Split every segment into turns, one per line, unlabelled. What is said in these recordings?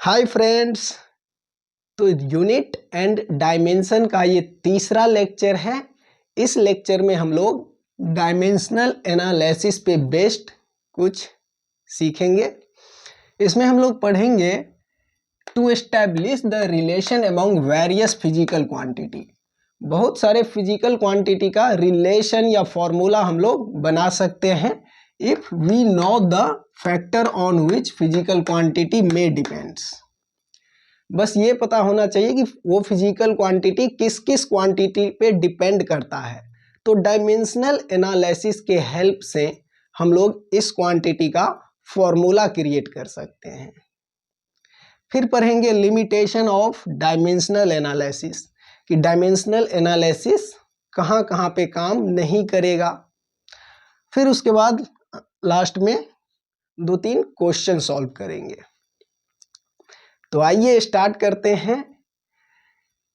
Hi friends. तो unit and dimension का ये तीसरा लेक्चर है। इस लेक्चर में हम लोग डायमेंशनल एनालिसिस पे बेस्ड कुछ सीखेंगे। इसमें हम लोग पढ़ेंगे to establish the relation among various physical quantity. बहुत सारे फिजिकल क्वांटिटी का रिलेशन या फॉर्मूला हम लोग बना सकते हैं if we know the factor on which physical quantity में डिपेंड्स। बस ये पता होना चाहिए कि वो फिजिकल क्वांटिटी किस किस क्वांटिटी पे डिपेंड करता है। तो डायमेंशनल एनालिसिस के हेल्प से हम लोग इस क्वांटिटी का फॉर्मूला क्रिएट कर सकते हैं। फिर पढ़ेंगे लिमिटेशन ऑफ डायमेंशनल एनालिसिस कि डायमेंशनल एनालिसिस कहाँ कहाँ पे काम नहीं करेगा। फिर उसके बाद लास्ट में 2-3 क्वेश्चन सॉल्व करेंगे। तो आइए स्टार्ट करते हैं।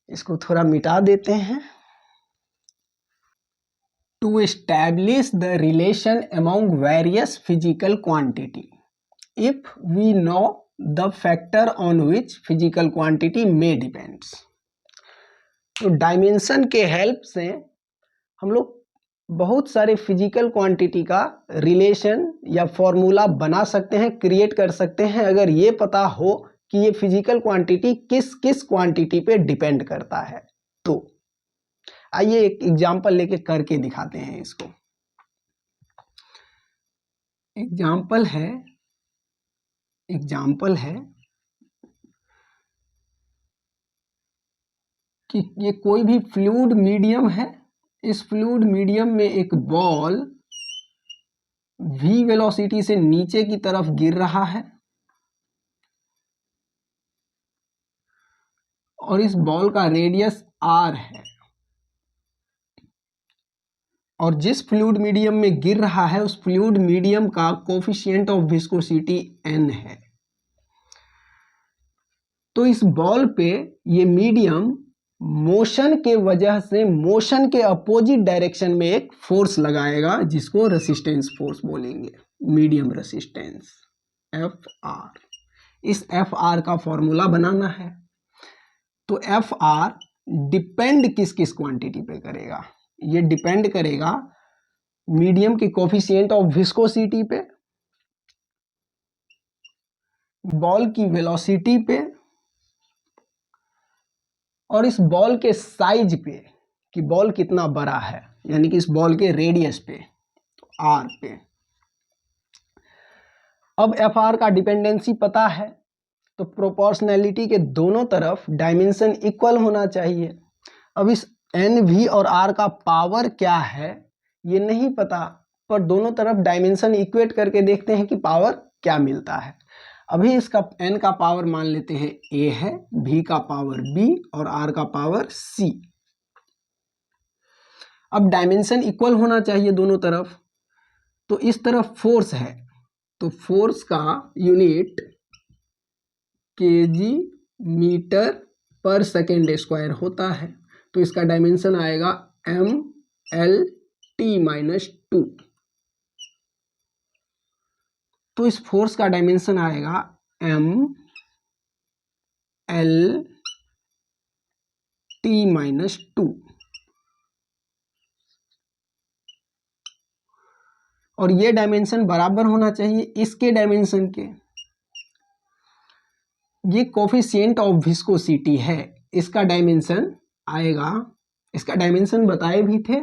इसको थोड़ा मिटा देते हैं। To establish the relation among various physical quantity if we know the factor on which physical quantity में डिपेंड्स। तो डायमेंशन के हेल्प से हम लोग बहुत सारे फिजिकल क्वांटिटी का रिलेशन या फॉर्मूला बना सकते हैं, क्रिएट कर सकते हैं, अगर ये पता हो कि ये फिजिकल क्वांटिटी किस किस क्वांटिटी पे डिपेंड करता है। तो आइए एक एग्जांपल लेके करके दिखाते हैं इसको। एग्जांपल है कि ये कोई भी फ्लूइड मीडियम है। इस फ्लूइड मीडियम में एक बॉल v वेलोसिटी से नीचे की तरफ गिर रहा है और इस बॉल का रेडियस r है और जिस फ्लूइड मीडियम में गिर रहा है उस फ्लूइड मीडियम का कोफिशिएंट ऑफ विस्कोसिटी n है। तो इस बॉल पे ये मीडियम मोशन के वजह से मोशन के अपोजिट डायरेक्शन में एक फोर्स लगाएगा जिसको रेसिस्टेंस फोर्स बोलेंगे, मीडियम रेसिस्टेंस Fr। इस Fr का फॉर्मूला बनाना है। तो Fr डिपेंड किस किस क्वांटिटी पे करेगा? ये डिपेंड करेगा मीडियम के कोफिशिएंट ऑफ विस्कोसिटी पे, बॉल की वेलोसिटी पे और इस बॉल के साइज पे कि बॉल कितना बड़ा है, यानी कि इस बॉल के रेडियस पे, r पे। अब Fr का डिपेंडेंसी पता है तो प्रोपोर्शनैलिटी के दोनों तरफ डायमेंशन इक्वल होना चाहिए। अब इस NV और R का पावर क्या है ये नहीं पता, पर दोनों तरफ डायमेंशन इक्वेट करके देखते हैं कि पावर क्या मिलता है। अभी इसका n का पावर मान लेते हैं a है, v का पावर b और r का पावर c। अब डायमेंशन इक्वल होना चाहिए दोनों तरफ। तो इस तरफ फोर्स है तो फोर्स का यूनिट kg मीटर पर सेकेंड स्क्वायर होता है। तो इसका डायमेंशन आएगा mL/t-2। तो इस फोर्स का डायमेंशन आएगा mL/t-2 और ये डायमेंशन बराबर होना चाहिए इसके डायमेंशन के। ये कोफिशिएंट ऑफ विस्कोसिटी है, इसका डायमेंशन आएगा, इसका डायमेंशन बताए भी थे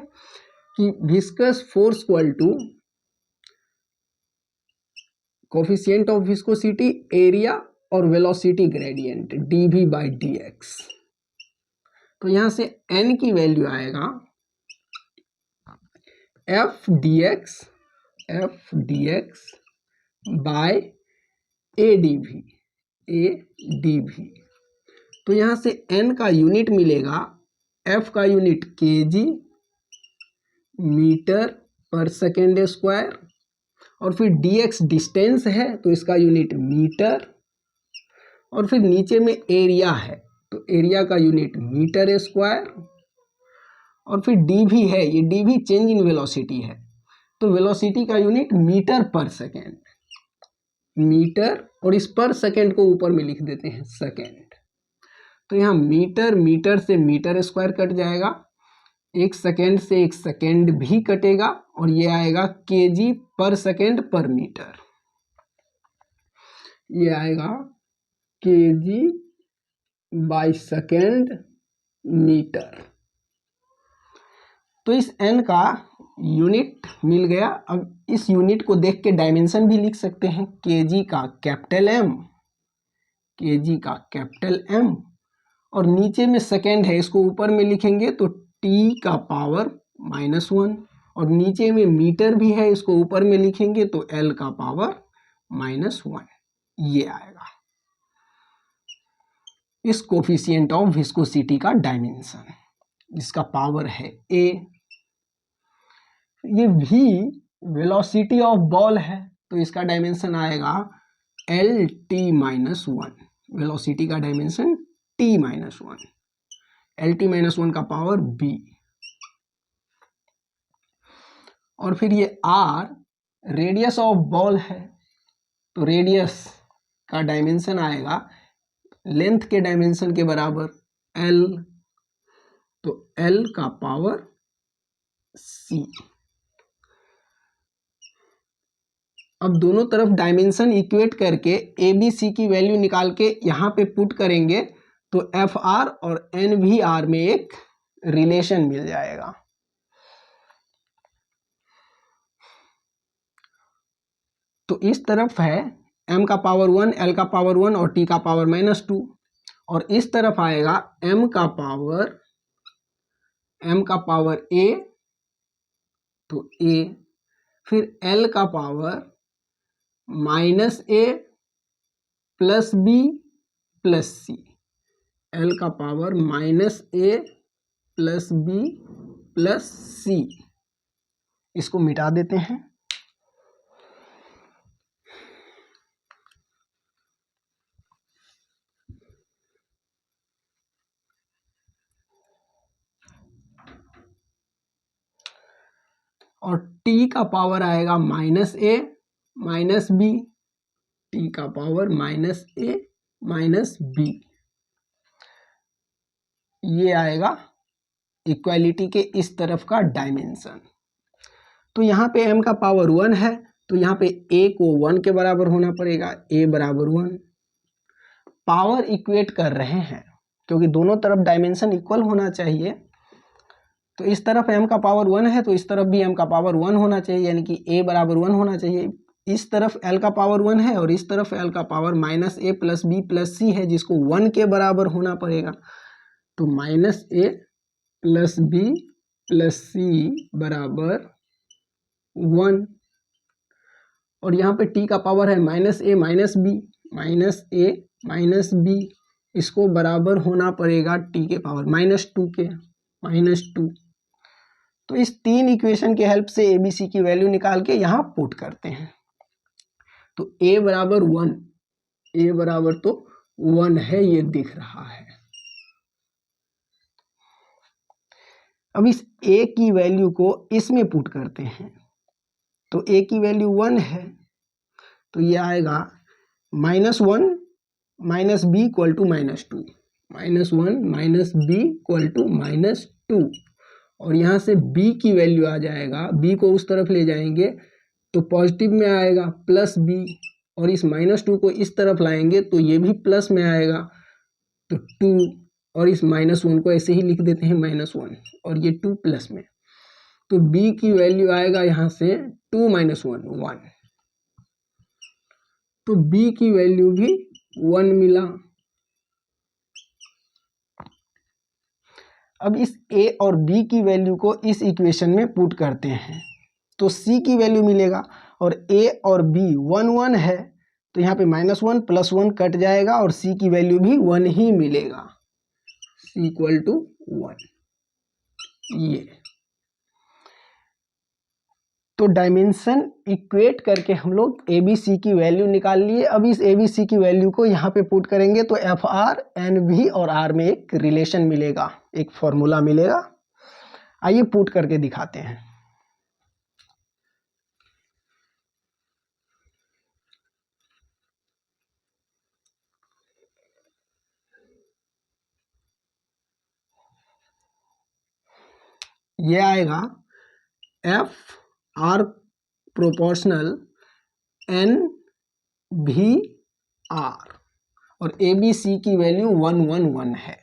कि viscous force equal to coefficient of viscosity, area और वेलोसिटी ग्रेडियंट dv/dx। तो यहां से n की वैल्यू आएगा f dx बाय adv। तो यहां से n का यूनिट मिलेगा, f का यूनिट kg मीटर पर सेकेंड स्क्वायर और फिर dx डिस्टेंस है तो इसका यूनिट मीटर और फिर नीचे में एरिया है तो एरिया का यूनिट मीटर स्क्वायर और फिर dv है, ये dv चेंज इन वेलोसिटी है तो वेलोसिटी का यूनिट मीटर पर सेकेंड। मीटर और इस पर सेकेंड को ऊपर में लिख देते हैं सेकेंड। तो यहाँ मीटर, मीटर से मीटर स्क्वायर कट जाएगा, एक सेकेंड से एक सेकेंड भी कटेगा और ये आएगा केजी पर सेकेंड पर मीटर। ये आएगा केजी बाय सेकेंड मीटर। तो इस n का यूनिट मिल गया। अब इस यूनिट को देख के डायमेंशन भी लिख सकते हैं, केजी का कैपिटल M, केजी का कैपिटल M और नीचे में सेकेंड है, इसको ऊपर में लिखेंगे तो t का पावर -1 और नीचे में मीटर भी है, इसको ऊपर में लिखेंगे तो l का पावर -1। ये आएगा इस कोफिशिएंट ऑफ विस्कोसिटी का डायमेंशन, जिसका पावर है a। ये v वेलोसिटी ऑफ बॉल है, तो इसका डायमेंशन आएगा LT-1। वेलोसिटी का डायमेंशन T-1, LT-1 का पावर b। और फिर ये r रेडियस ऑफ बॉल है, तो रेडियस का डायमेंशन आएगा लेंथ के डायमेंशन के बराबर l, तो l का पावर c। अब दोनों तरफ डायमेंशन इक्वेट करके ए बी सी की वैल्यू निकाल के यहाँ पे पुट करेंगे तो एफ आर और एन वी आर में एक रिलेशन मिल जाएगा। तो इस तरफ है m का पावर 1, l का पावर 1 और t का पावर -2 और इस तरफ आएगा m का पावर a, तो a, फिर l का power -a plus b plus c, l का power -a plus b plus c। इसको मिटा देते हैं। और t का पावर आएगा -a माइनस b, t का पावर -a माइनस b। ये आएगा इक्वालिटी के इस तरफ का डायमेंशन। तो यहाँ पे m का पावर 1 है, तो यहाँ पे a को 1 के बराबर होना पड़ेगा, a बराबर 1। पावर इक्वेट कर रहे हैं क्योंकि दोनों तरफ डायमेंशन इक्वल होना चाहिए। तो इस तरफ m का पावर 1 है तो इस तरफ भी m का पावर 1 होना चाहिए, यानी कि a बराबर 1 होना चाहिए। इस तरफ l का पावर 1 है और इस तरफ l का power -a plus b plus c है, जिसको 1 के बराबर होना पड़ेगा। तो -a plus b plus c बराबर 1 और यहाँ पे t का पावर है -a माइनस b, -a-b, इसको बराबर होना पड़ेगा t के पावर -2 के, -2। तो इस तीन इक्वेशन के हेल्प से ABC की वैल्यू निकाल के यहाँ पुट करते हैं। तो a बराबर 1, a बराबर तो 1 है, ये दिख रहा है। अब इस a की वैल्यू को इसमें पुट करते हैं, तो a की वैल्यू 1 है, तो ये आएगा -1 minus b equal to -2, -1 minus b equal to -2 और यहाँ से b की वैल्यू आ जाएगा, b को उस तरफ ले जाएंगे तो पॉजिटिव में आएगा प्लस b और इस -2 को इस तरफ लाएंगे तो ये भी प्लस में आएगा, तो 2 और इस -1 को ऐसे ही लिख देते हैं -1 और ये 2 प्लस में, तो b की वैल्यू आएगा यहाँ से 2 - 1 1, तो b की वैल्यू भी 1 मिला। अब इस a और b की वैल्यू को इस इक्वेशन में पुट करते हैं तो c की वैल्यू मिलेगा और a और b 1 1 है, तो यहाँ पे -1 प्लस 1 कट जाएगा और c की वैल्यू भी 1 ही मिलेगा, c इक्वल टू 1। ये तो डायमेंशन इक्वेट करके हम लोग ABC की वैल्यू निकाल लिए। अब इस ABC की वैल्यू को यहाँ पे पुट करेंगे तो FR, NV और R में एक रिलेशन मिलेगा, एक फॉर्मूला मिलेगा। आइए पुट करके दिखाते हैं। ये आएगा एफ आर प्रोपोर्शनल एन भी आर और ए बी सी की वैल्यू 111 है।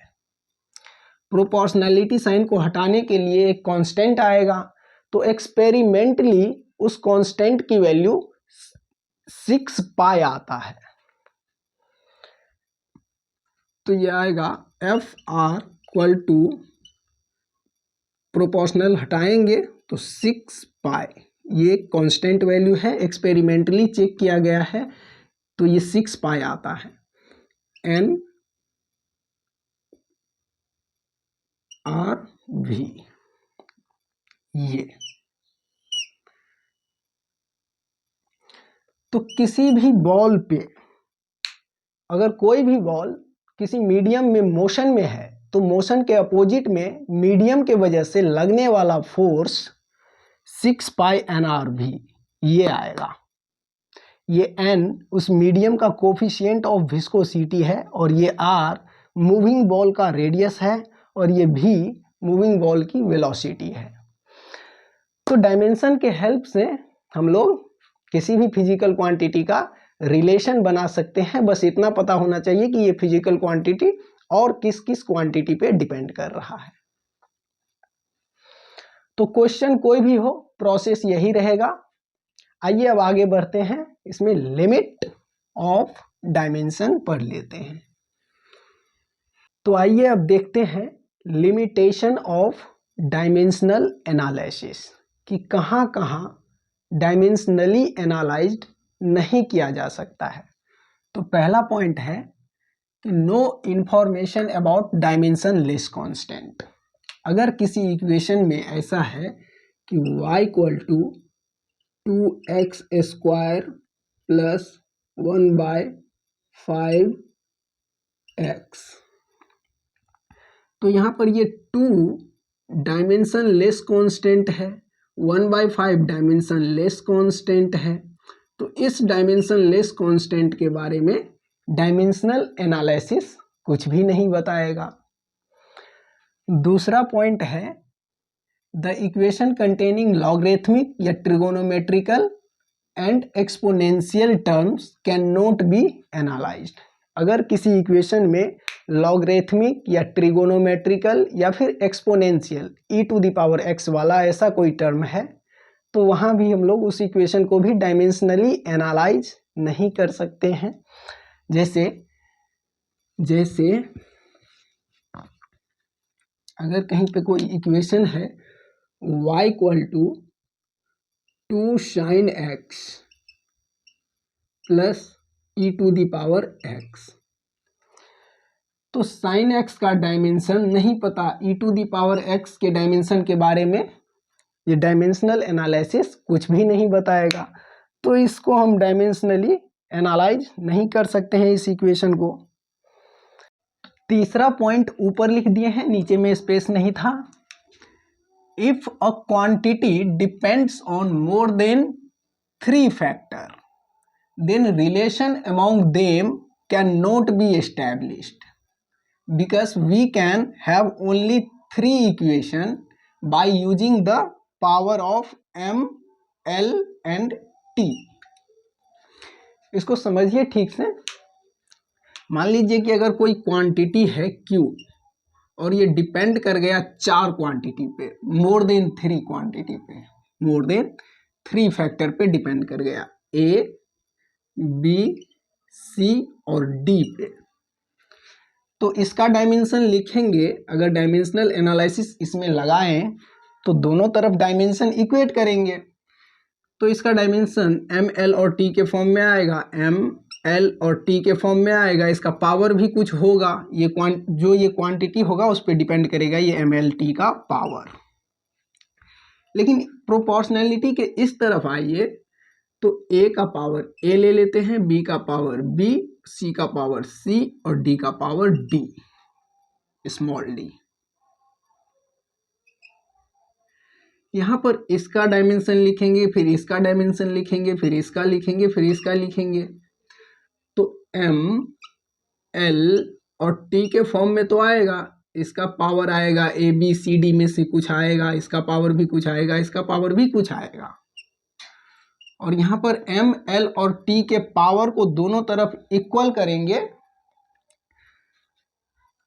प्रोपोर्शनलिटी साइन को हटाने के लिए एक कांस्टेंट आएगा, तो एक्सपेरिमेंटली उस कांस्टेंट की वैल्यू 6 पाई आता है। तो ये आएगा F R equal to proportional हटाएंगे तो 6 पाई, ये कांस्टेंट वैल्यू है, एक्सपेरिमेंटली चेक किया गया है, तो ये 6 पाई आता है। एन आर भी ये। तो किसी भी बॉल पे अगर कोई भी बॉल किसी मीडियम में मोशन में है तो मोशन के अपोजिट में मीडियम के वजह से लगने वाला फोर्स 6 पाई एन आर भी ये आएगा। ये n उस मीडियम का कोफिशिएंट ऑफ विस्कोसिटी है और ये r मूविंग बॉल का रेडियस है और ये v मूविंग बॉल की वेलोसिटी है। तो डायमेंशन के हेल्प से हम लोग किसी भी फिजिकल क्वांटिटी का रिलेशन बना सकते हैं, बस इतना पता होना चाहिए कि ये फिजिकल क्वांटिटी और किस किस क्वांटिटी पे डिपेंड कर रहा है। तो क्वेश्चन कोई भी हो, प्रोसेस यही रहेगा। आइए अब आगे बढ़ते हैं, इसमें लिमिट ऑफ डायमेंशन पढ़ लेते हैं। तो आइए अब देखते हैं लिमिटेशन ऑफ डायमेंशनल एनालिसिस कि कहाँ कहाँ डायमेंशनली एनालाइज्ड नहीं किया जा सकता है। तो पहला पॉइंट है कि no information about dimensionless constant. अगर किसी इक्वेशन में ऐसा है कि y equal to 2x square plus 1/5x, तो यहाँ पर ये 2 डायमेंशनलेस कांस्टेंट है, 1/5 डायमेंशनलेस कांस्टेंट है। तो इस डायमेंशनलेस कांस्टेंट के बारे में डायमेंशनल एनालिसिस कुछ भी नहीं बताएगा। दूसरा पॉइंट है द इक्वेशन कंटेनिंग लॉगरिथमिक या trigonometrical and exponential terms can not B analysed. अगर किसी इक्वेशन में लॉगरिथमिक या ट्रिगोनोमेट्रिकल या फिर एक्सपोनेंशियल e⁻x वाला ऐसा कोई टर्म है तो वहाँ भी हम लोग उस इक्वेशन को भी डायमेंशनली एनालाइज नहीं कर सकते हैं। जैसे अगर कहीं पे कोई इक्वेशन है y equal to 2 sin x plus e⁻x, तो sin x का डायमेंशन नहीं पता, e⁻x के डायमेंशन के बारे में ये डायमेंशनल एनालिसिस कुछ भी नहीं बताएगा, तो इसको हम डायमेंशनली एनालाइज नहीं कर सकते हैं इस इक्वेशन को। तीसरा पॉइंट ऊपर लिख दिए हैं, नीचे में स्पेस नहीं था। If a quantity depends on more than 3 factor then relation among them can not be established because we can have only 3 equation by using the power of m, l and t। इसको समझिए ठीक से। मान लीजिए कि अगर कोई quantity है q और ये डिपेंड कर गया 4 क्वांटिटी पे, मोर देन 3 क्वांटिटी पे, मोर देन 3 फैक्टर पे डिपेंड कर गया, a, b, c और d पे, तो इसका डायमेंशन लिखेंगे। अगर डायमेंशनल एनालिसिस इसमें लगाएं तो दोनों तरफ डायमेंशन इक्वेट करेंगे, तो इसका डायमेंशन m, l और t के फॉर्म में आएगा, m, l और t के फॉर्म में आएगा। इसका पावर भी कुछ होगा, ये जो ये क्वांटिटी होगा उस पर डिपेंड करेगा ये m, l, t का पावर। लेकिन प्रोपोर्शनैलिटी के इस तरफ आइए तो a का पावर a ले लेते हैं, b का पावर b, c का पावर c और d का पावर d, स्मॉल d। यहाँ पर इसका डायमेंशन लिखेंगे, फिर इसका डायमेंशन लिखेंगे, फिर इसका लिखेंगे, फिर इसका लिखेंगे, तो m, l और t के फॉर्म में तो आएगा। इसका पावर आएगा ए बी सी डी में से कुछ आएगा, इसका पावर भी कुछ आएगा, इसका पावर भी कुछ आएगा। और यहाँ पर एम एल और टी के पावर को दोनों तरफ इक्वल करेंगे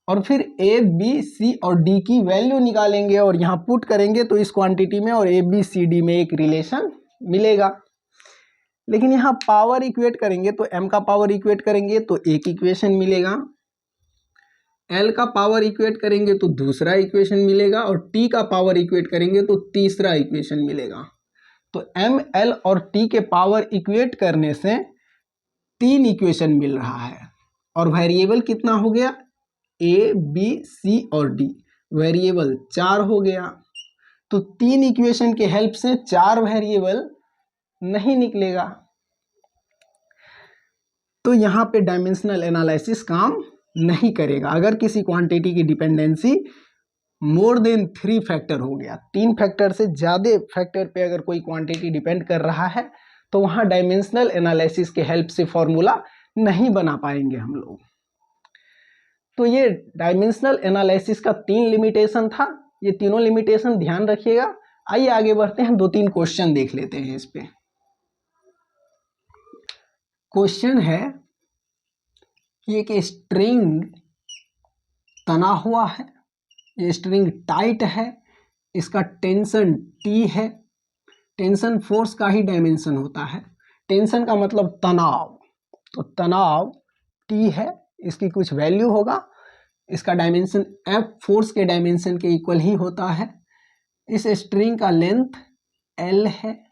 और फिर ए बी सी और डी की वैल्यू निकालेंगे और यहाँ पुट करेंगे तो इस क्वांटिटी में और ए बी सी डी में एक रिलेशन मिलेगा। लेकिन यहाँ पावर इक्वेट करेंगे तो m का पावर इक्वेट करेंगे तो एक इक्वेशन मिलेगा, l का पावर इक्वेट करेंगे तो दूसरा इक्वेशन मिलेगा और t का पावर इक्वेट करेंगे तो तीसरा इक्वेशन मिलेगा। तो m l और t के पावर इक्वेट करने से 3 इक्वेशन मिल रहा है और वेरिएबल कितना हो गया, a b c और d, वेरिएबल 4 हो गया। तो 3 इक्वेशन के हेल्प से 4 वेरिएबल नहीं निकलेगा, तो यहाँ पे डायमेंशनल एनालिसिस काम नहीं करेगा। अगर किसी क्वांटिटी की डिपेंडेंसी मोर देन 3 फैक्टर हो गया, 3 फैक्टर से ज़्यादा फैक्टर पे अगर कोई क्वांटिटी डिपेंड कर रहा है तो वहाँ डायमेंशनल एनालिसिस के हेल्प से फॉर्मूला नहीं बना पाएंगे हम लोग। तो ये डायमेंशनल एनालिसिस का 3 लिमिटेशन था, ये तीनों लिमिटेशन ध्यान रखिएगा। आइए आगे बढ़ते हैं, 2-3 क्वेश्चन देख लेते हैं इस पे। क्वेश्चन है कि एक स्ट्रिंग तना हुआ है, ये स्ट्रिंग टाइट है, इसका टेंशन T है, टेंशन फोर्स का ही डायमेंशन होता है, टेंशन का मतलब तनाव, तो तनाव T है, इसकी कुछ वैल्यू होगा, इसका डायमेंशन F फोर्स के डायमेंशन के इक्वल ही होता है। इस स्ट्रिंग का लेंथ L है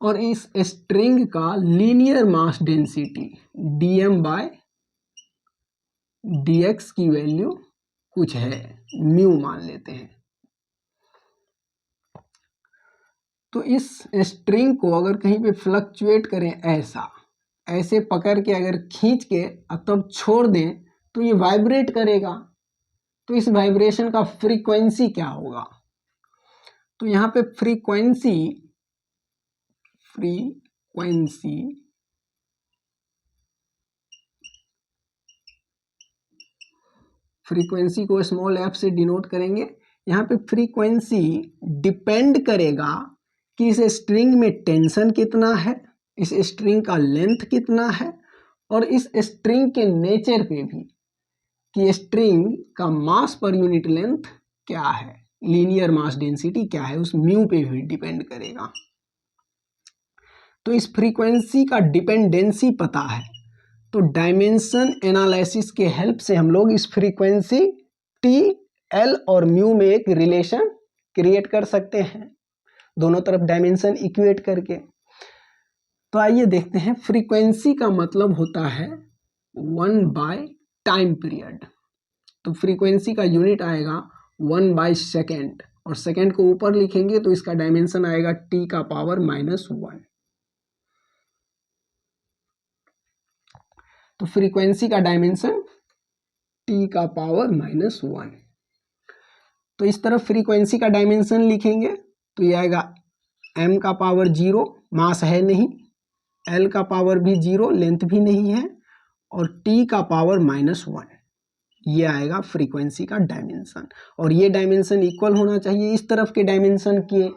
और इस स्ट्रिंग का लीनियर मास डेंसिटी dm/dx की वैल्यू कुछ है, म्यू मान लेते हैं। तो इस स्ट्रिंग को अगर कहीं पे फ्लक्चुएट करें, ऐसे पकड़ के अगर खींच के तब छोड़ दें तो ये वाइब्रेट करेगा, तो इस वाइब्रेशन का फ्रीक्वेंसी क्या होगा। तो यहाँ पे फ्रीक्वेंसी को स्मॉल f से डिनोट करेंगे। यहाँ पे फ्रीक्वेंसी डिपेंड करेगा कि इस स्ट्रिंग में टेंशन कितना है, इस स्ट्रिंग का लेंथ कितना है और इस स्ट्रिंग के नेचर पे भी कि स्ट्रिंग का मास पर यूनिट लेंथ क्या है, लीनियर मास डेंसिटी क्या है, उस म्यू पे भी डिपेंड करेगा। तो इस फ्रीक्वेंसी का डिपेंडेंसी पता है तो डायमेंशन एनालिसिस के हेल्प से हम लोग इस फ्रीक्वेंसी T, L और म्यू में एक रिलेशन क्रिएट कर सकते हैं, दोनों तरफ डायमेंशन इक्वेट करके। तो आइए देखते हैं, फ्रीक्वेंसी का मतलब होता है 1/टाइम पीरियड, तो फ्रीक्वेंसी का यूनिट आएगा 1/सेकेंड और सेकेंड को ऊपर लिखेंगे तो इसका डायमेंशन आएगा T का पावर -1। तो फ्रीक्वेंसी का डायमेंशन T का पावर -1। तो इस तरफ फ्रीक्वेंसी का डायमेंशन लिखेंगे तो ये आएगा m का पावर 0, मास है नहीं, l का पावर भी 0, लेंथ भी नहीं है, और t का पावर -1, ये आएगा फ्रीक्वेंसी का डायमेंशन। और ये डायमेंशन इक्वल होना चाहिए इस तरफ के डायमेंशन के।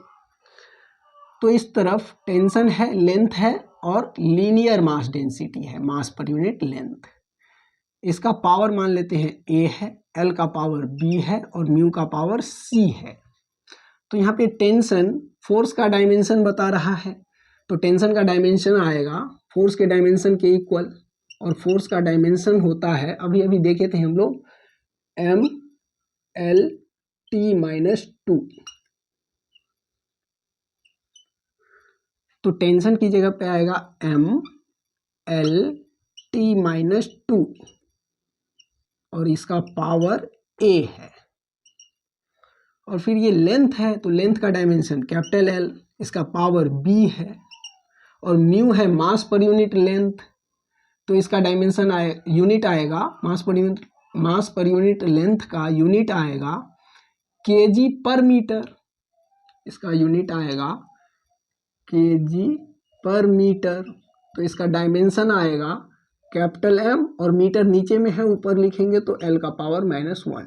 तो इस तरफ टेंशन है, लेंथ है और लीनियर मास डेंसिटी है, मास पर यूनिट लेंथ। इसका पावर मान लेते हैं a है, l का पावर b है और म्यू का पावर c है। तो यहाँ पे टेंशन फोर्स का डायमेंशन बता रहा है, तो टेंशन का डायमेंशन आएगा फोर्स के डायमेंशन के इक्वल, और फोर्स का डायमेंशन होता है, अभी अभी देखे थे हम लोग, m/l/t-2। तो टेंशन की जगह पे आएगा m/l/t-2 और इसका पावर a है। और फिर ये लेंथ है तो लेंथ का डायमेंशन कैपिटल L, इसका पावर b है, और म्यू है मास पर यूनिट लेंथ, तो इसका डायमेंशन यूनिट आएगा मास पर यूनिट लेंथ का यूनिट आएगा kg/मीटर, इसका यूनिट आएगा kg/मीटर। तो इसका डायमेंशन आएगा कैपिटल एम और मीटर नीचे में है, ऊपर लिखेंगे तो एल का पावर -1,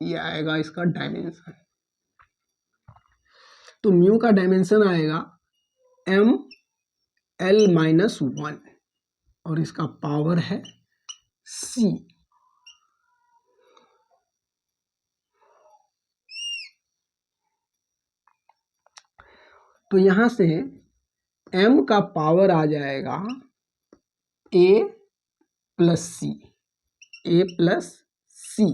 ये आएगा इसका डायमेंशन। तो म्यू का डायमेंशन आएगा एम एल -1 और इसका पावर है सी। तो यहां से m का पावर आ जाएगा a प्लस सी,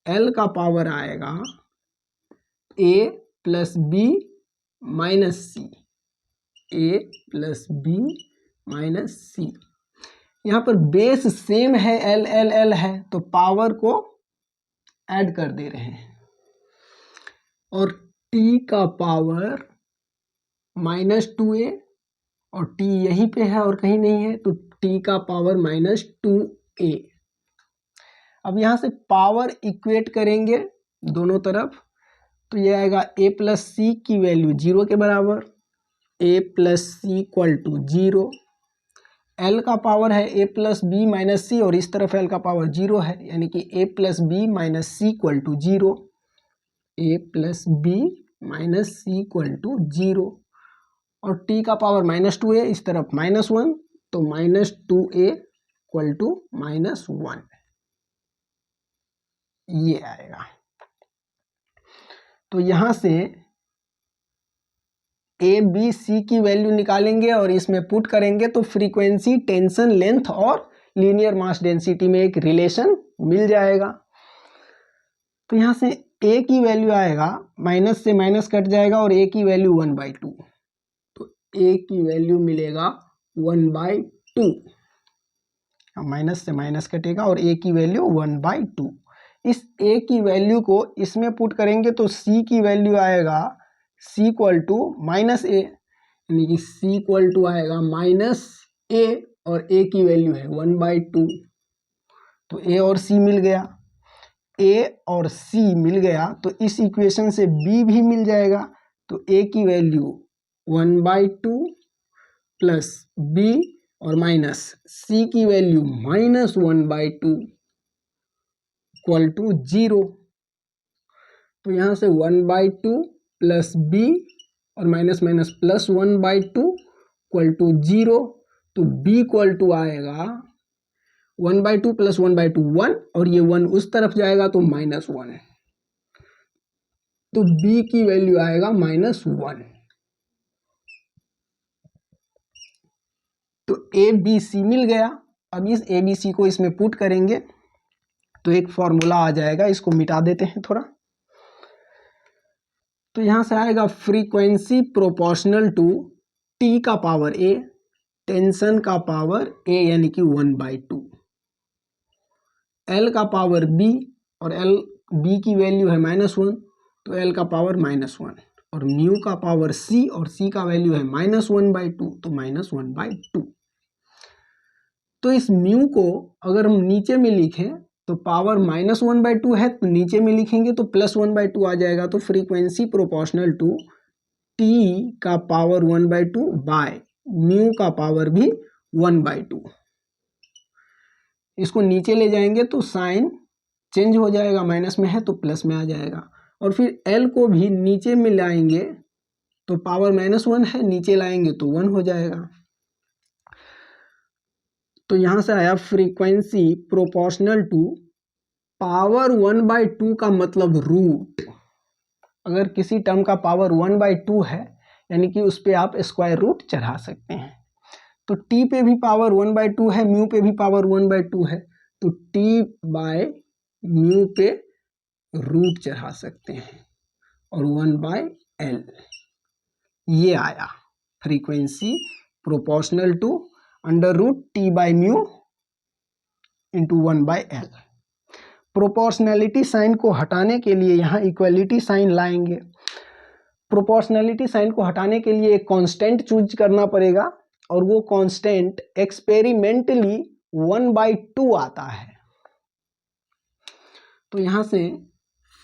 l का पावर आएगा a प्लस बी माइनस सी, यहाँ पर बेस सेम है, l है, तो पावर को ऐड कर दे रहे हैं और t का पावर -2a और t यहीं पे है और कहीं नहीं है, तो t का पावर -2a। अब यहाँ से पावर इक्वेट करेंगे दोनों तरफ, तो ये आएगा a प्लस सी की वैल्यू 0 के बराबर, a plus C equal to 0। l का पावर है a plus B minus C और इस तरफ l का पावर 0 है, यानी कि a plus B minus C equal to 0, a plus B minus C equal to 0 और t का पावर -2a, इस तरफ -1, तो -2a इक्वल टू -1, ये आएगा। तो यहां से ए बी सी की वैल्यू निकालेंगे और इसमें पुट करेंगे तो फ्रीक्वेंसी, टेंशन, लेंथ और लीनियर मास डेंसिटी में एक रिलेशन मिल जाएगा। तो यहां से ए की वैल्यू आएगा, माइनस से माइनस कट जाएगा और ए की वैल्यू 1/2, तो ए की वैल्यू मिलेगा 1/2, माइनस से माइनस कटेगा और ए की वैल्यू 1/2। इस a की वैल्यू को इसमें पुट करेंगे तो c की वैल्यू आएगा c इक्वल टू -a, यानी कि c इक्वल टू आएगा -a और a की वैल्यू है 1/2, तो a और c मिल गया, a और c मिल गया तो इस इक्वेशन से b भी मिल जाएगा, तो a की वैल्यू 1/2 प्लस b और माइनस c की वैल्यू -1/2 इक्वल टू 0। तो यहाँ से 1/2 प्लस b और minus minus plus 1/2 equal to 0, तो b इक्वल टू आएगा 1/2 प्लस 1/2 1 और ये 1 उस तरफ जाएगा तो -1, तो b की वैल्यू आएगा -1। तो ए बी सी मिल गया। अब इस ए बी सी को इसमें पुट करेंगे तो एक फॉर्मूला आ जाएगा, इसको मिटा देते हैं थोड़ा। तो यहां से आएगा फ्रीक्वेंसी प्रोपोर्शनल टू टी का पावर ए, टेंशन का पावर ए यानी कि 1/2, एल का पावर बी और एल बी की वैल्यू है -1, तो एल का पावर -1 और म्यू का पावर सी और सी का वैल्यू है -1/2, तो -1/2। तो इस म्यू को अगर हम नीचे में लिखें तो पावर -1/2 है, तो नीचे में लिखेंगे तो +1/2 आ जाएगा, तो फ्रीक्वेंसी प्रोपोर्शनल टू टी का पावर 1/2 बाय म्यू का पावर भी 1/2। इसको नीचे ले जाएंगे तो साइन चेंज हो जाएगा, माइनस में है तो प्लस में आ जाएगा, और फिर एल को भी नीचे में लाएंगे तो पावर -1 है, नीचे लाएंगे तो 1 हो जाएगा। तो यहां से आया फ्रीक्वेंसी प्रोपोर्शनल टू पावर 1/2 का मतलब रूट। अगर किसी टर्म का पावर 1/2 है यानी कि उस पर आप स्क्वायर रूट चढ़ा सकते हैं। तो t पे भी पावर 1/2 है, म्यू पे भी पावर 1/2 है, तो t बाय म्यू पे रूट चढ़ा सकते हैं और 1/l, ये आया frequency proportional to √t/μ into 1/l। Proportionality sign को हटाने के लिए यहाँ इक्वलिटी साइन लाएंगे। प्रोपोर्शनैलिटी साइन को हटाने के लिए एक कांस्टेंट चूज करना पड़ेगा और वो कांस्टेंट एक्सपेरिमेंटली 1/2 आता है। तो यहाँ से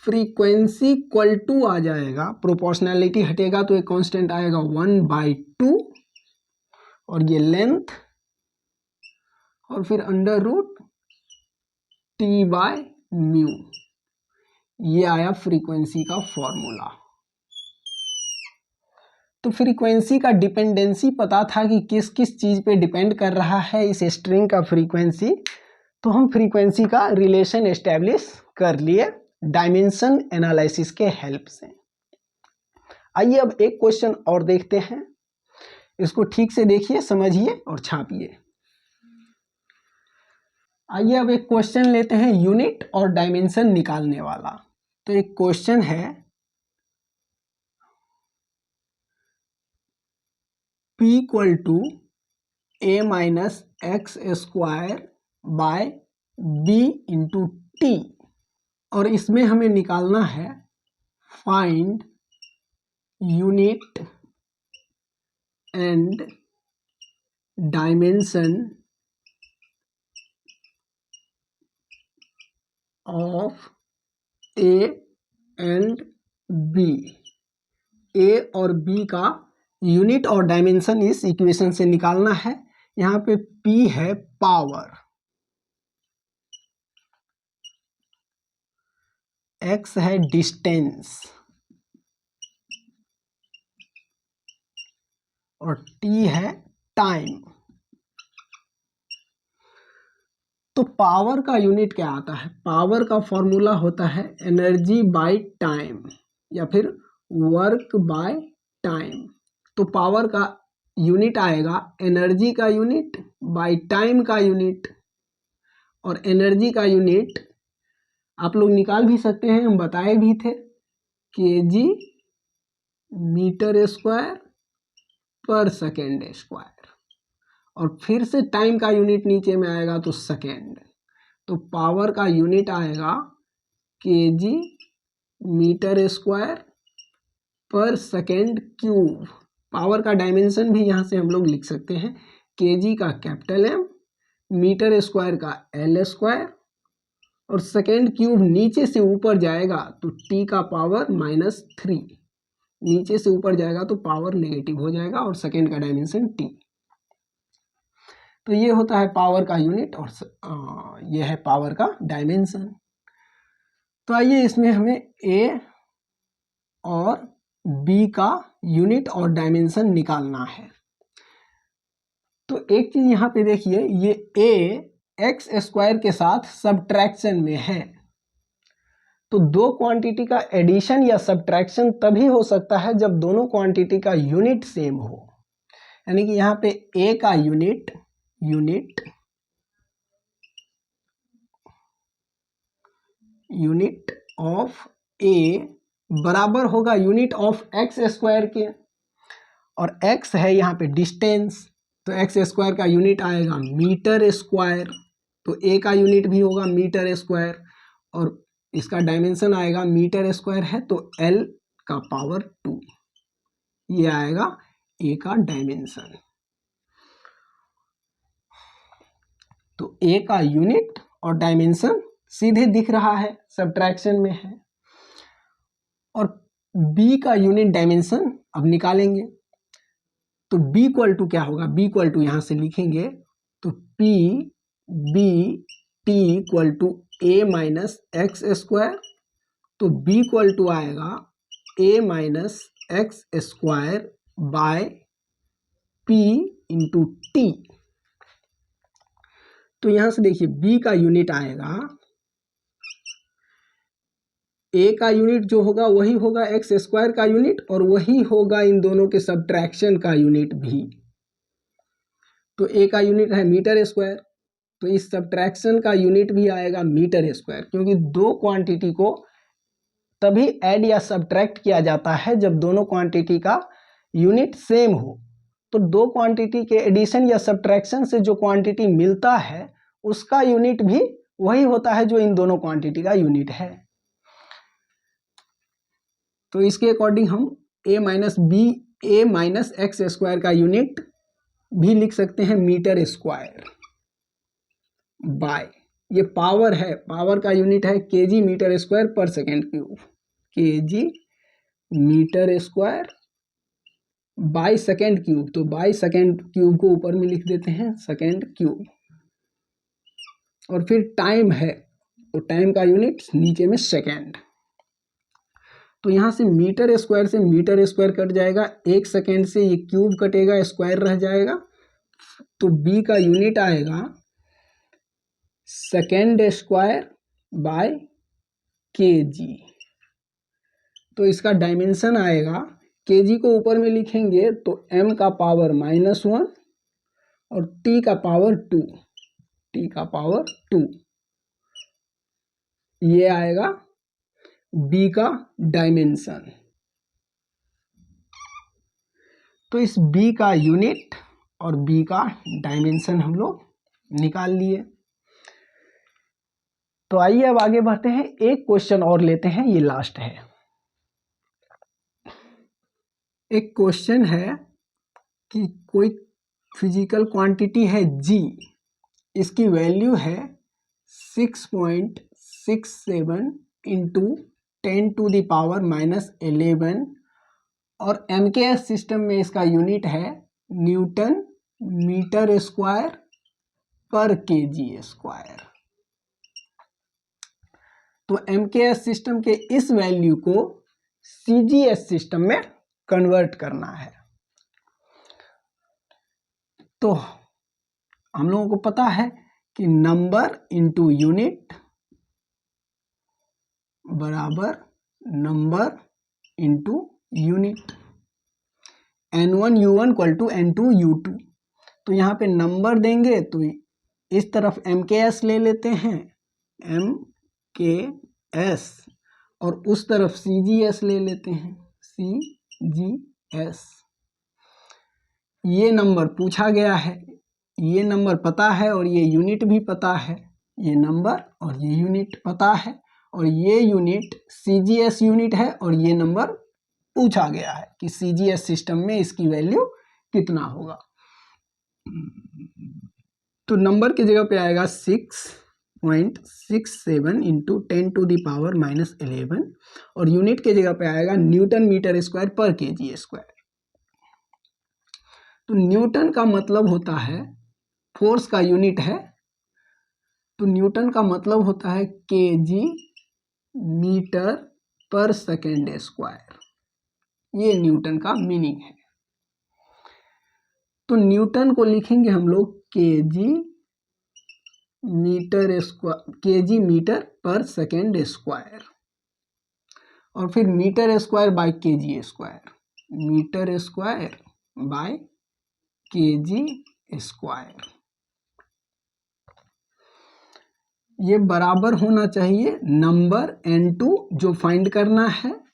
फ्रीक्वेंसी इक्वल टू आ जाएगा, प्रोपोर्शनैलिटी हटेगा तो एक कांस्टेंट आएगा 1/2 और ये लेंथ और फिर under root T by mu. ये आया फ्रीक्वेंसी का फॉर्मूला। तो फ्रीक्वेंसी का डिपेंडेंसी पता था कि किस किस चीज़ पे डिपेंड कर रहा है इस स्ट्रिंग का फ्रीक्वेंसी, तो हम फ्रीक्वेंसी का रिलेशन एस्टेब्लिश कर लिए डायमेंशन एनालिसिस के हेल्प से। आइए अब एक क्वेश्चन और देखते हैं, इसको ठीक से देखिए, समझिए और छापिए। आइए अब एक क्वेश्चन लेते हैं यूनिट और डायमेंशन निकालने वाला। तो एक क्वेश्चन है P equal to a minus x square by b into t, और इसमें हमें निकालना है find unit and dimension of a and b. A और बी का यूनिट और डायमेंशन इस इक्वेशन से निकालना है। यहाँ पे P है पावर, X है डिस्टेंस और T है टाइम। तो पावर का यूनिट क्या आता है? पावर का फॉर्मूला होता है एनर्जी बाय टाइम या फिर वर्क बाय टाइम। तो पावर का यूनिट आएगा एनर्जी का यूनिट बाय टाइम का यूनिट, और एनर्जी का यूनिट आप लोग निकाल भी सकते हैं, हम बताए भी थे, केजी मीटर स्क्वायर पर सेकेंड स्क्वायर, और फिर से टाइम का यूनिट नीचे में आएगा तो सेकेंड। तो पावर का यूनिट आएगा केजी मीटर स्क्वायर पर सेकेंड क्यूब। पावर का डायमेंशन भी यहाँ से हम लोग लिख सकते हैं, केजी का कैपिटल एम, मीटर स्क्वायर का एल स्क्वायर, और सेकेंड क्यूब नीचे से ऊपर जाएगा तो टी का पावर -3, नीचे से ऊपर जाएगा तो पावर नेगेटिव हो जाएगा और सेकेंड का डायमेंशन टी। तो ये होता है पावर का यूनिट और ये है पावर का डायमेंशन। तो आइए इसमें हमें ए और बी का यूनिट और डायमेंशन निकालना है। तो एक चीज यहाँ पे देखिए, ये ए एक्स स्क्वायर के साथ सब्ट्रैक्शन में है। तो दो क्वांटिटी का एडिशन या सब्ट्रैक्शन तभी हो सकता है जब दोनों क्वांटिटी का यूनिट सेम हो। यानी कि यहाँ पे ए का यूनिट ऑफ ए बराबर होगा यूनिट ऑफ एक्स स्क्वायर के, और एक्स है यहाँ पे डिस्टेंस, तो एक्स स्क्वायर का यूनिट आएगा मीटर स्क्वायर, तो ए का यूनिट भी होगा मीटर स्क्वायर, और इसका डायमेंशन आएगा मीटर स्क्वायर है तो एल का पावर 2, ये आएगा ए का डायमेंशन। तो ए का यूनिट और डायमेंशन सीधे दिख रहा है, सब्ट्रैक्शन में है। और बी का यूनिट डायमेंशन अब निकालेंगे। तो b इक्वल टू क्या होगा? b इक्वल टू यहाँ से लिखेंगे तो p b t equal to a minus x square, तो b इक्वल टू आएगा a minus x square by p into T. तो यहाँ से देखिए b का यूनिट आएगा, a का यूनिट जो होगा वही होगा एक्स स्क्वायर का यूनिट, और वही होगा इन दोनों के सब्ट्रैक्शन का यूनिट भी। तो a का यूनिट है मीटर स्क्वायर, तो इस सब्ट्रैक्शन का यूनिट भी आएगा मीटर स्क्वायर, क्योंकि दो क्वांटिटी को तभी ऐड या सब्ट्रैक्ट किया जाता है जब दोनों क्वांटिटी का यूनिट सेम हो। तो दो क्वांटिटी के एडिशन या सब्ट्रैक्शन से जो क्वांटिटी मिलता है उसका यूनिट भी वही होता है जो इन दोनों क्वांटिटी का यूनिट है। तो इसके अकॉर्डिंग हम a माइनस एक्स स्क्वायर का यूनिट भी लिख सकते हैं मीटर स्क्वायर बाय, ये पावर है, पावर का यूनिट है केजी मीटर स्क्वायर पर second cube, KG metre square by second cube, तो बाय सेकेंड क्यूब को ऊपर में लिख देते हैं सेकेंड क्यूब। और फिर टाइम है तो टाइम का यूनिट नीचे में सेकेंड। तो यहाँ से मीटर स्क्वायर कट जाएगा, 1 सेकेंड से ये क्यूब कटेगा, स्क्वायर रह जाएगा। तो बी का यूनिट आएगा सेकेंड स्क्वायर बाय केजी। तो इसका डायमेंशन आएगा, केजी को ऊपर में लिखेंगे तो m का पावर -1 और t का पावर 2, ये आएगा b का डायमेंशन। तो इस b का यूनिट और b का डायमेंशन हम लोग निकाल लिए। तो आइए अब आगे बढ़ते हैं, एक क्वेश्चन और लेते हैं, ये लास्ट है। एक क्वेश्चन है कि कोई फिजिकल क्वांटिटी है g, इसकी वैल्यू है 6.67 इंटू 10⁻⁻11 और MKS सिस्टम में इसका यूनिट है न्यूटन मीटर स्क्वायर पर केजी स्क्वायर। तो MKS सिस्टम के इस वैल्यू को CGS सिस्टम में कन्वर्ट करना है। तो हम लोगों को पता है कि नंबर इंटू यूनिट बराबर number into unit, N1 U1 equal to N2 U2। तो यहाँ पे नंबर देंगे तो इस तरफ MKS ले लेते हैं, MKS, और उस तरफ CGS ले लेते हैं, CGS। ये नंबर पूछा गया है, ये नंबर पता है और ये यूनिट भी पता है, ये नंबर और ये यूनिट पता है, और ये यूनिट CGS यूनिट है, और ये नंबर पूछा गया है कि CGS सिस्टम में इसकी वैल्यू कितना होगा। तो नंबर की जगह पे आएगा 6.67 इंटू 10⁻⁻11 और यूनिट के जगह पे आएगा न्यूटन मीटर स्क्वायर पर केजी स्क्वायर। तो न्यूटन का मतलब होता है, फोर्स का यूनिट है, तो न्यूटन का मतलब होता है केजी मीटर पर सेकेंड स्क्वायर, ये न्यूटन का मीनिंग है। तो न्यूटन को लिखेंगे हम लोग केजी मीटर पर सेकेंड स्क्वायर, और फिर metre square by KG square, metre square by KG square. ये बराबर होना चाहिए नंबर N2 जो फाइंड करना है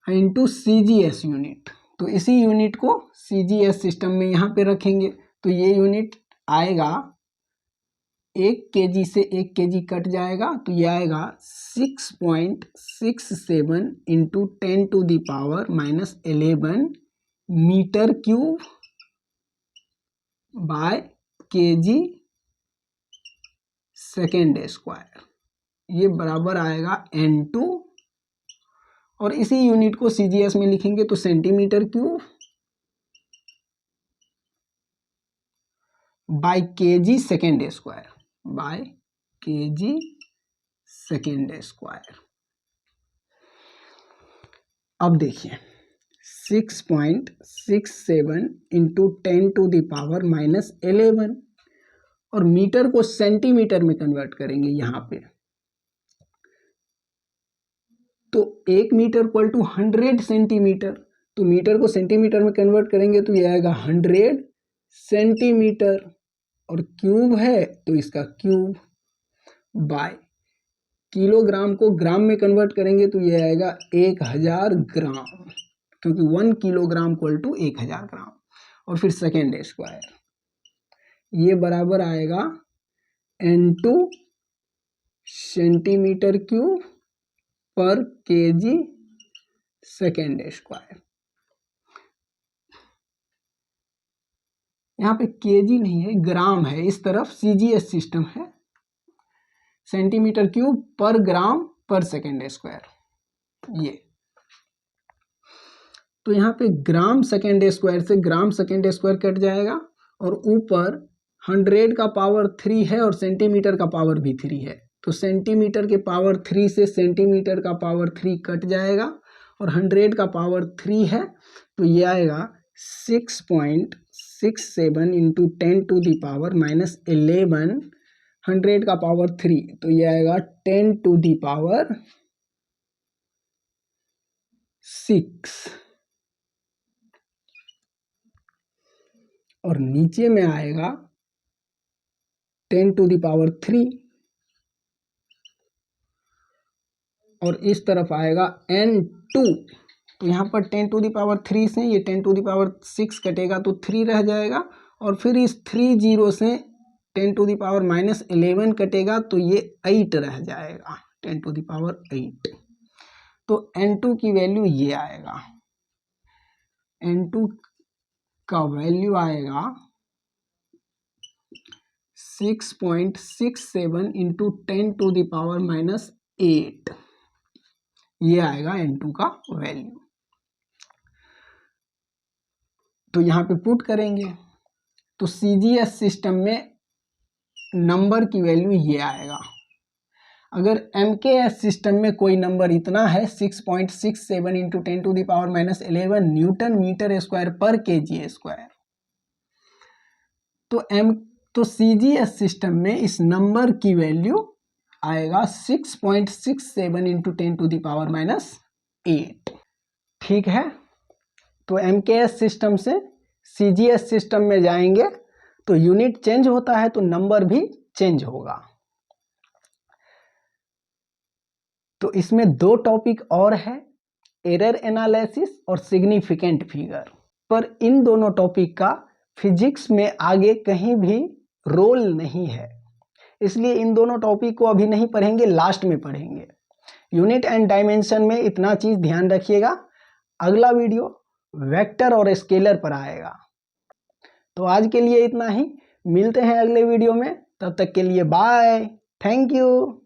इंटू CGS यूनिट। तो इसी यूनिट को CGS सिस्टम में यहाँ पे रखेंगे, तो ये यूनिट आएगा 1 kg से 1 kg कट जाएगा, तो ये आएगा 6.67 into 10⁻⁻11 metre cube by KG second square, ये बराबर आएगा N2, और इसी यूनिट को CGS में लिखेंगे तो centimetre cube by KG second square, by KG second square. अब देखिए 6.67 इंटू 10⁻⁻11 और मीटर को सेंटीमीटर में कन्वर्ट करेंगे यहाँ पे, तो 1 मीटर इक्वल टू 100 सेंटीमीटर। तो मीटर को सेंटीमीटर में कन्वर्ट करेंगे तो ये आएगा 100 सेंटीमीटर, और क्यूब है तो इसका क्यूब, बाय किलोग्राम को ग्राम में कन्वर्ट करेंगे तो ये आएगा 1000 ग्राम, क्योंकि 1 किलोग्राम इक्वल टू 1000 ग्राम, और फिर सेकेंड स्क्वायर, ये बराबर आएगा N2 सेंटीमीटर क्यूब पर केजी सेकेंड स्क्वायर। यहाँ पे केजी नहीं है, ग्राम है, इस तरफ CGS सिस्टम है, सेंटीमीटर क्यूब पर ग्राम पर सेकेंड स्क्वायर ये। तो यहाँ पे ग्राम सेकेंड स्क्वायर से ग्राम सेकेंड स्क्वायर कट जाएगा, और ऊपर 100 का पावर 3 है और सेंटीमीटर का पावर भी 3 है, तो सेंटीमीटर के पावर 3 से सेंटीमीटर का पावर 3 कट जाएगा और 100 का पावर 3 है तो ये आएगा 6.67 इंटू 10⁻⁻11। 100 का पावर 3 तो ये आएगा 10⁻6 और नीचे में आएगा 10⁻3 और इस तरफ आएगा n2। तो यहाँ पर 10⁻3 से ये 10⁻6 कटेगा तो 3 रह जाएगा और फिर इस 3 जीरो से 10⁻11 कटेगा तो ये 8 रह जाएगा, 10⁸। तो n2 की वैल्यू ये आएगा, n2 का वैल्यू आएगा 6.67 इंटू 10⁻⁻8। ये आएगा n2 का वैल्यू। तो यहाँ पे पुट करेंगे तो CGS सिस्टम में नंबर की वैल्यू ये आएगा। अगर MKS सिस्टम में कोई नंबर इतना है 6.67 इंटू 10⁻⁻11 न्यूटन मीटर स्क्वायर पर kg स्क्वायर, तो CGS सिस्टम में इस नंबर की वैल्यू आएगा 6.67 इंटू 10⁻⁻8। ठीक है, तो MKS सिस्टम से CGS सिस्टम में जाएंगे तो यूनिट चेंज होता है तो नंबर भी चेंज होगा। तो इसमें 2 टॉपिक और है, एरर एनालिसिस और सिग्निफिकेंट फिगर। पर इन दोनों टॉपिक का फिजिक्स में आगे कहीं भी रोल नहीं है, इसलिए इन दोनों टॉपिक को अभी नहीं पढ़ेंगे, लास्ट में पढ़ेंगे। यूनिट एंड डायमेंशन में इतना चीज ध्यान रखिएगा। अगला वीडियो वेक्टर और स्केलर पर आएगा। तो आज के लिए इतना ही, मिलते हैं अगले वीडियो में, तब तक के लिए बाय, थैंक यू।